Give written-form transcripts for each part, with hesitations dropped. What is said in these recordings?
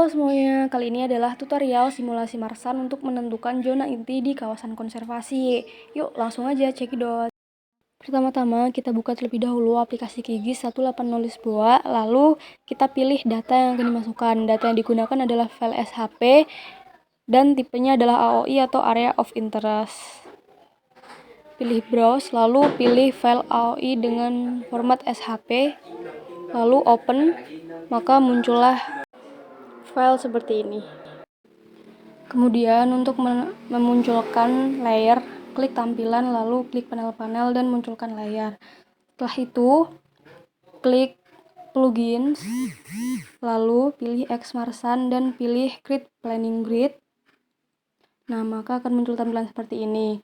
Halo semuanya, kali ini adalah tutorial simulasi Marsan untuk menentukan zona inti di kawasan konservasi. Yuk langsung aja cekidot. Pertama-tama kita buka terlebih dahulu aplikasi QGIS 180 Lisboa, lalu kita pilih data yang akan dimasukkan. Data yang digunakan adalah file SHP dan tipenya adalah AOI atau Area of Interest. Pilih Browse, lalu pilih file AOI dengan format SHP, lalu Open, maka muncullah file seperti ini. Kemudian untuk memunculkan layer, klik tampilan lalu klik panel-panel dan munculkan layar. Setelah itu klik plugins, lalu pilih Xmarsan dan pilih Create Planning Grid. Nah, maka akan muncul tampilan seperti ini.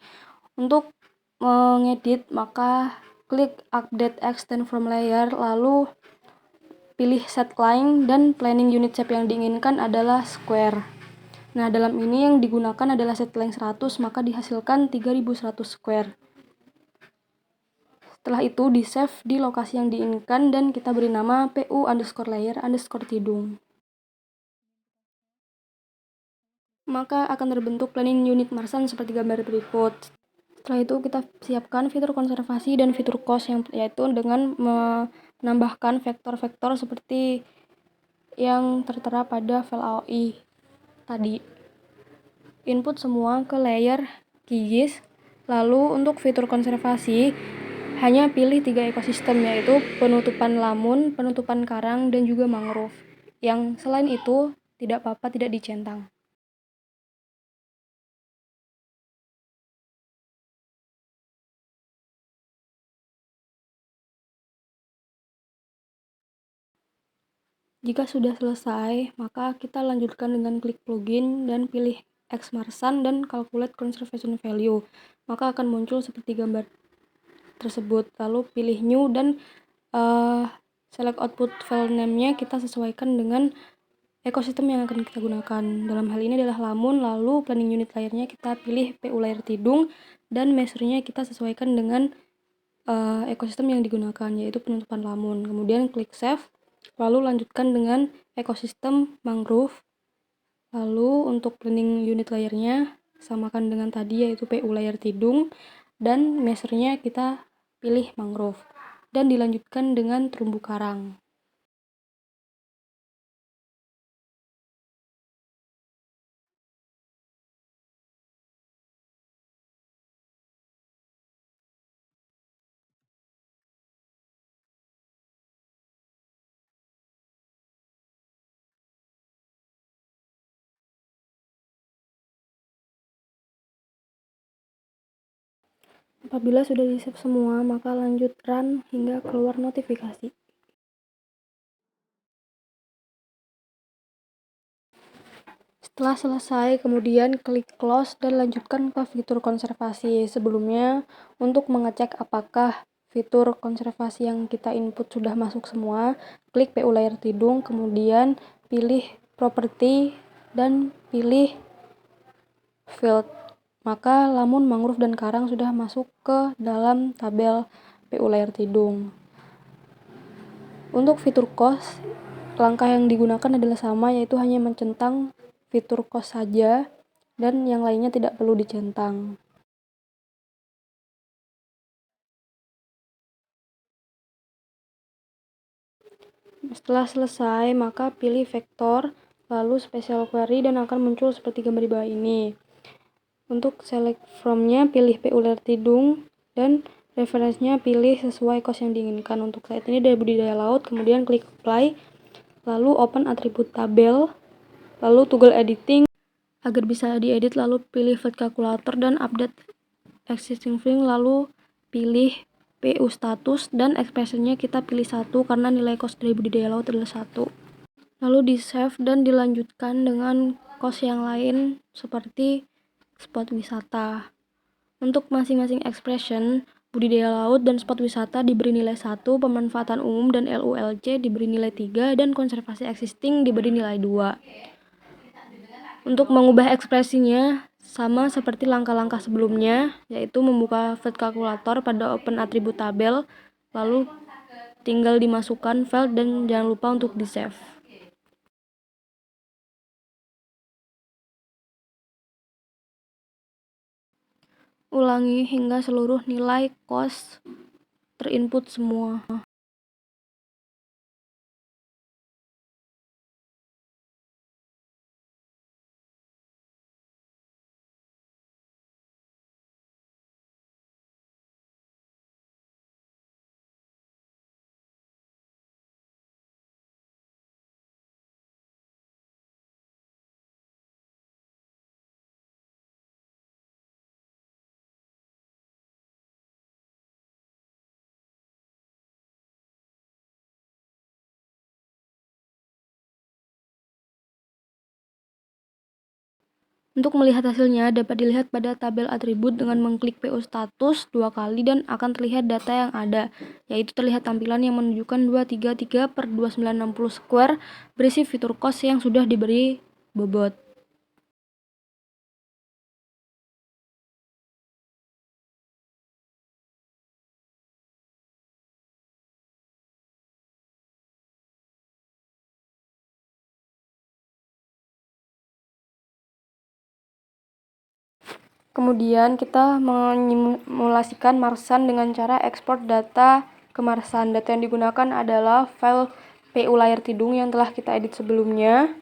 Untuk mengedit, maka klik Update Extend from Layer, lalu pilih Set Line dan Planning Unit Shape yang diinginkan adalah Square. Nah, dalam ini yang digunakan adalah set line 100, maka dihasilkan 3100 square. Setelah itu di-save di lokasi yang diinginkan dan kita beri nama pu_layer_tidung. Maka akan terbentuk planning unit Marsan seperti gambar berikut. Setelah itu kita siapkan fitur konservasi dan fitur cost, yaitu dengan menambahkan vektor-vektor seperti yang tertera pada file AOI tadi. Input semua ke layer QGIS. Lalu untuk fitur konservasi hanya pilih 3 ekosistem, yaitu penutupan lamun, penutupan karang, dan juga mangrove. Yang selain itu tidak apa-apa tidak dicentang. Jika sudah selesai, maka kita lanjutkan dengan klik plugin dan pilih Xmarsan dan calculate conservation value. Maka akan muncul seperti gambar tersebut. Lalu pilih new dan select output file name-nya kita sesuaikan dengan ekosistem yang akan kita gunakan. Dalam hal ini adalah lamun, lalu planning unit layernya kita pilih PU layer tidung dan measure-nya kita sesuaikan dengan ekosistem yang digunakan, yaitu penutupan lamun. Kemudian klik save, lalu lanjutkan dengan ekosistem mangrove. Lalu untuk planning unit layernya samakan dengan tadi, yaitu PU layer tidung, dan measure-nya kita pilih mangrove dan dilanjutkan dengan terumbu karang. Apabila sudah di-save semua, maka lanjut run hingga keluar notifikasi. Setelah selesai, kemudian klik close dan lanjutkan ke fitur konservasi. Sebelumnya, untuk mengecek apakah fitur konservasi yang kita input sudah masuk semua, klik PU layer tidung, kemudian pilih property dan pilih field. Maka lamun, mangrove, dan karang sudah masuk ke dalam tabel PU layer tidung. Untuk fitur cost, langkah yang digunakan adalah sama, yaitu hanya mencentang fitur cost saja dan yang lainnya tidak perlu dicentang. Setelah selesai, maka pilih vektor, lalu special query dan akan muncul seperti gambar di bawah ini. Untuk select from-nya pilih PU layer tidung dan reference-nya pilih sesuai cost yang diinginkan. Untuk saat ini dari budidaya laut, kemudian klik apply, lalu open atribut tabel, lalu toggle editing agar bisa diedit, lalu pilih field calculator dan update existing field, lalu pilih PU status dan expression-nya kita pilih 1 karena nilai cost dari budidaya laut adalah 1. Lalu di save dan dilanjutkan dengan cost yang lain seperti spot wisata. Untuk masing-masing expression, budidaya laut dan spot wisata diberi nilai 1, pemanfaatan umum dan LULC diberi nilai 3, dan konservasi existing diberi nilai 2. Untuk mengubah ekspresinya sama seperti langkah-langkah sebelumnya, yaitu membuka field calculator pada open atribut tabel, lalu tinggal dimasukkan file dan jangan lupa untuk di save. Ulangi hingga seluruh nilai cost terinput semua. Untuk melihat hasilnya, dapat dilihat pada tabel atribut dengan mengklik PO status 2 kali dan akan terlihat data yang ada, yaitu terlihat tampilan yang menunjukkan 233/2960 square berisi fitur cost yang sudah diberi bobot. Kemudian kita menyimulasikan Marsan dengan cara ekspor data ke Marsan. Data yang digunakan adalah file PU layar tidung yang telah kita edit sebelumnya.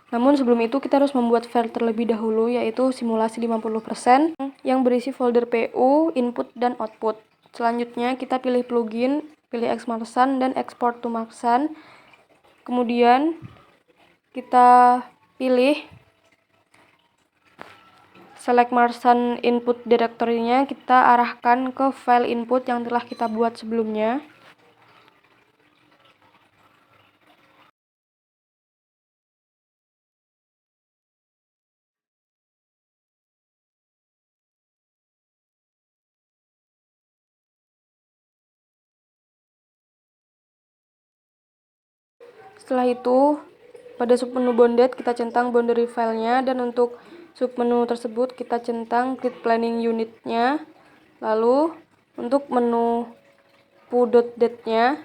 Namun sebelum itu kita harus membuat file terlebih dahulu, yaitu simulasi 50% yang berisi folder PU, input, dan output. Selanjutnya kita pilih plugin, pilih Xmarsan dan export to Marsan. Kemudian kita pilih select Marsan input directory-nya, kita arahkan ke file input yang telah kita buat sebelumnya. Setelah itu, pada submenu bounded kita centang boundary filenya, dan untuk submenu tersebut kita centang grid planning unit-nya. Lalu untuk menu pu.dat-nya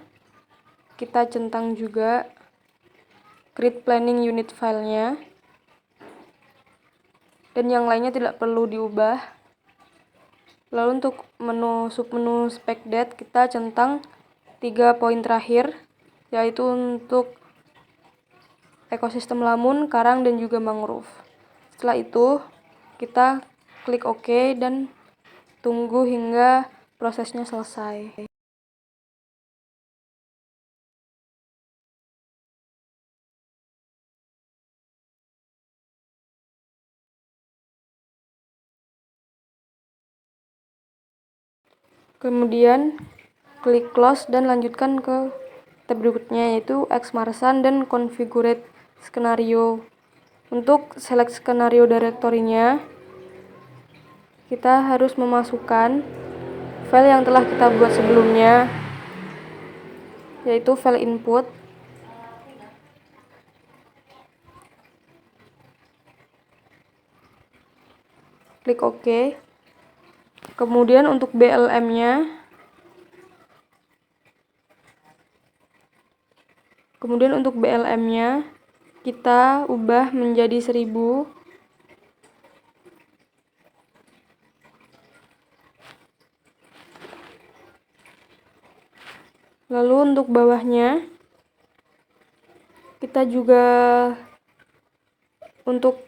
kita centang juga grid planning unit filenya, dan yang lainnya tidak perlu diubah. Lalu untuk submenu spec.dat kita centang 3 poin terakhir, yaitu untuk ekosistem lamun, karang, dan juga mangrove. Setelah itu kita klik OK dan tunggu hingga prosesnya selesai. Kemudian klik close dan lanjutkan ke tab berikutnya, yaitu Xmarsan dan configure skenario. Untuk select skenario directory-nya kita harus memasukkan file yang telah kita buat sebelumnya, yaitu file input. Klik OK. Kemudian untuk BLM-nya kita ubah menjadi 1000. Lalu untuk bawahnya kita juga untuk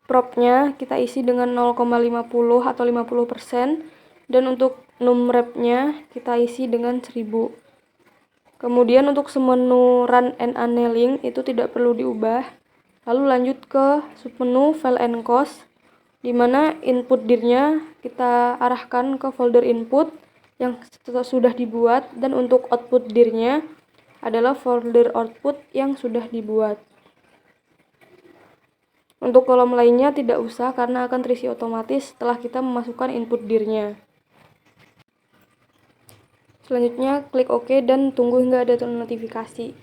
prop-nya kita isi dengan 0,50 atau 50%, dan untuk numrep-nya kita isi dengan 1000. Kemudian untuk semenu run and annealing itu tidak perlu diubah. Lalu lanjut ke submenu file and cost, di mana input dir-nya kita arahkan ke folder input yang sudah dibuat, dan untuk output dir-nya adalah folder output yang sudah dibuat. Untuk kolom lainnya tidak usah karena akan terisi otomatis setelah kita memasukkan input dir-nya. Selanjutnya klik OK dan tunggu hingga ada notifikasi.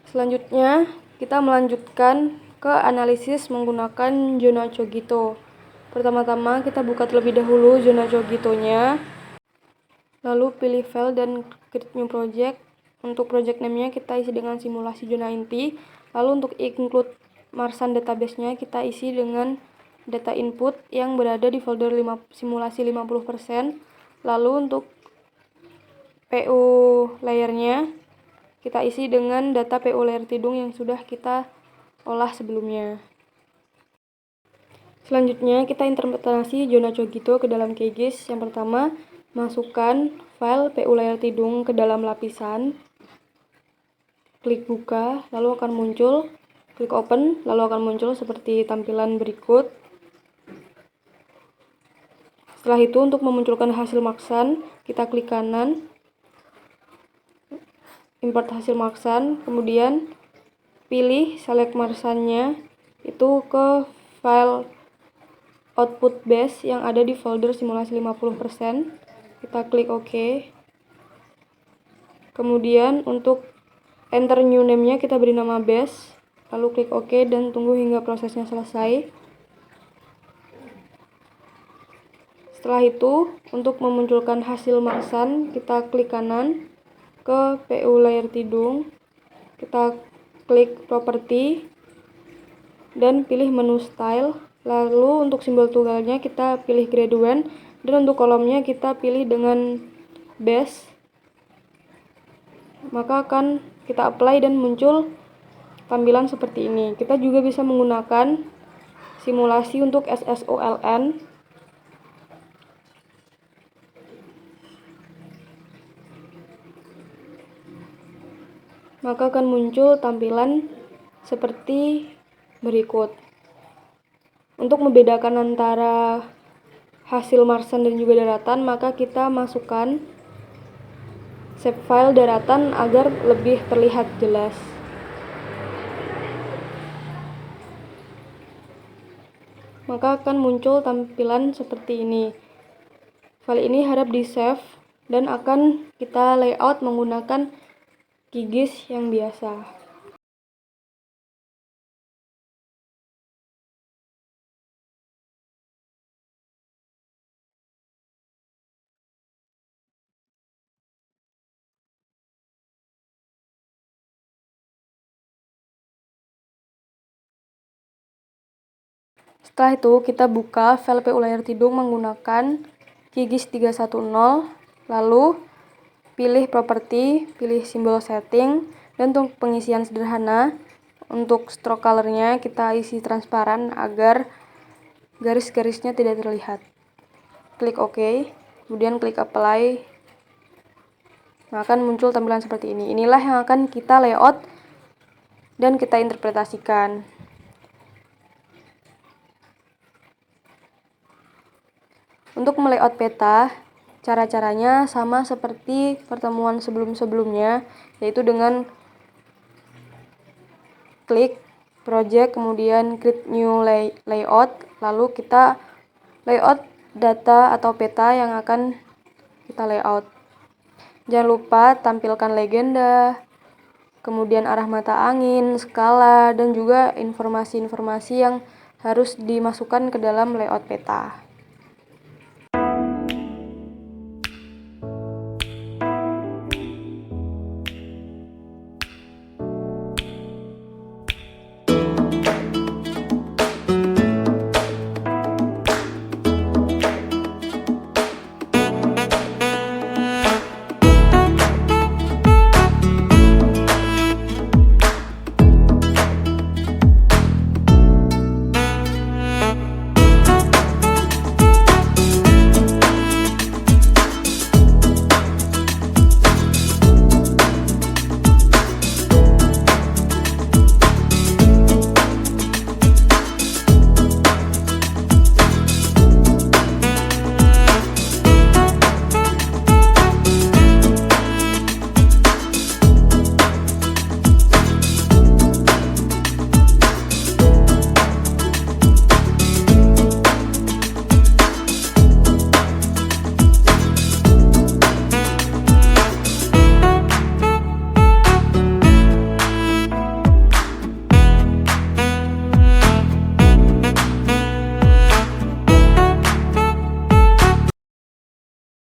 Selanjutnya kita melanjutkan ke analisis menggunakan zona Cogito. Pertama-tama kita buka terlebih dahulu zona Cogito-nya, lalu pilih file dan create new project. Untuk project name-nya kita isi dengan simulasi zona inti. Lalu untuk include Marsan database-nya kita isi dengan data input yang berada di folder simulasi 50%. Lalu untuk PU layernya kita isi dengan data PU layer tidung yang sudah kita olah sebelumnya. Selanjutnya kita interpretasi zona cogito ke dalam QGIS. Yang pertama, masukkan file PU layer tidung ke dalam lapisan. Klik buka, lalu akan muncul. Klik open, lalu akan muncul seperti tampilan berikut. Setelah itu untuk memunculkan hasil maksan, kita klik kanan, import hasil maksan, kemudian pilih select marsannya itu ke file output base yang ada di folder simulasi 50%. Kita klik OK. Kemudian untuk enter new name-nya kita beri nama base, lalu klik OK dan tunggu hingga prosesnya selesai. Setelah itu, untuk memunculkan hasil maksan, kita klik kanan ke PU layer tidung, kita klik property dan pilih menu style. Lalu untuk simbol tunggalnya kita pilih gradient dan untuk kolomnya kita pilih dengan base. Maka akan kita apply dan muncul tampilan seperti ini. Kita juga bisa menggunakan simulasi untuk SSOLN. Maka akan muncul tampilan seperti berikut. Untuk membedakan antara hasil marsan dan juga daratan, maka kita masukkan shape file daratan agar lebih terlihat jelas. Maka akan muncul tampilan seperti ini. File ini harap di save dan akan kita layout menggunakan QGIS yang biasa. Setelah itu kita buka file PU layer tidung menggunakan QGIS 310, lalu pilih properti, pilih simbol setting, dan untuk pengisian sederhana, untuk stroke colornya kita isi transparan agar garis-garisnya tidak terlihat. Klik OK, kemudian klik apply. Nah, akan muncul tampilan seperti ini. Inilah yang akan kita layout dan kita interpretasikan. Untuk melayout peta, cara-caranya sama seperti pertemuan sebelum-sebelumnya, yaitu dengan klik project, kemudian create new layout, lalu kita layout data atau peta yang akan kita layout. Jangan lupa tampilkan legenda, kemudian arah mata angin, skala, dan juga informasi-informasi yang harus dimasukkan ke dalam layout peta.